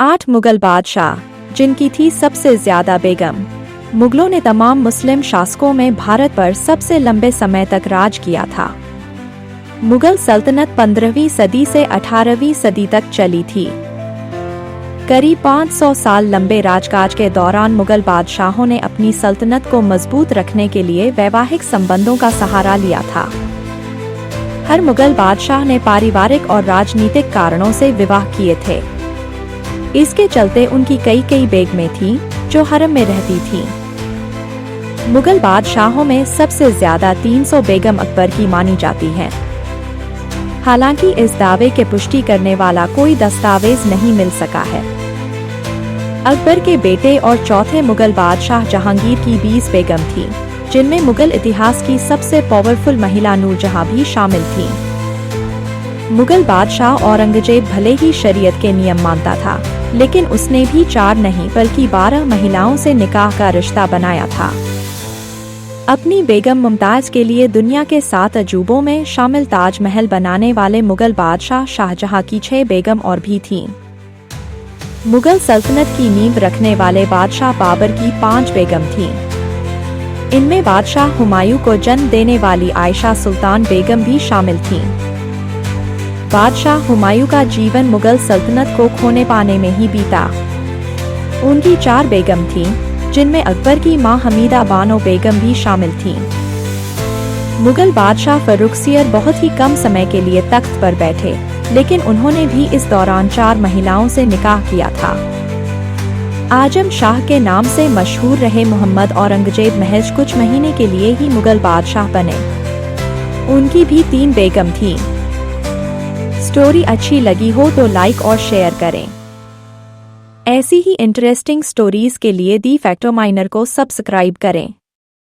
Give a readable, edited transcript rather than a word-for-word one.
8 मुगल बादशाह, जिनकी थी सबसे ज्यादा बेगम। मुगलों ने तमाम मुस्लिम शासकों में भारत पर सबसे लंबे समय तक राज किया था। मुगल सल्तनत 15वीं सदी से 18वीं सदी तक चली थी। करीब 500 साल लंबे राजकाज के दौरान मुगल बादशाहों ने अपनी सल्तनत को मजबूत रखने के लिए वैवाहिक संबंधों का सहारा लिया था। हर मुगल बादशाह ने पारिवारिक और राजनीतिक कारणों से विवाह किए थे। इसके चलते उनकी कई बेगमें थीं, जो हरम में रहती थीं। मुगल बादशाहों में सबसे ज्यादा 300 बेगम अकबर की मानी जाती हैं। हालांकि इस दावे के पुष्टि करने वाला कोई दस्तावेज नहीं मिल सका है। अकबर के बेटे और चौथे मुगल बादशाह जहांगीर की 20 बेगम थीं, जिनमें मुगल इतिहास की सबसे पावरफुल महिला नूरजहां भी शामिल थीं। मुगल बादशाह औरंगजेब भले ही शरीयत के नियम मानता था, लेकिन उसने भी 4 नहीं बल्कि 12 महिलाओं से निकाह का रिश्ता बनाया था। अपनी बेगम मुमताज के लिए दुनिया के 7 अजूबों में शामिल ताजमहल बनाने वाले मुगल बादशाह शाहजहां की 6 बेगम और भी थीं। मुगल सल्तनत की नींव रखने वाले बादशाह बाबर की 5 बेगम थीं। इनमें बादशाह हुमायूं को जन्म देने वाली आयशा सुल्तान बेगम भी शामिल थीं। बादशाह हुमायूं का जीवन मुगल सल्तनत को खोने पाने में ही बीता। उनकी 4 बेगम थीं, जिनमें अकबर की मां हमीदा बानो बेगम भी शामिल थीं। मुगल बादशाह फर्रुखसियर बहुत ही कम समय के लिए तख्त पर बैठे, लेकिन उन्होंने भी इस दौरान 4 महिलाओं से निकाह किया था। आजम शाह के नाम से मशहूर रहे मोहम्मद औरंगजेब महज कुछ महीने के लिए ही मुगल बादशाह बने। उनकी भी 3 बेगम थीं। स्टोरी अच्छी लगी हो तो लाइक और शेयर करें। ऐसी ही इंटरेस्टिंग स्टोरीज के लिए दी फैक्टो माइनर को सब्सक्राइब करें।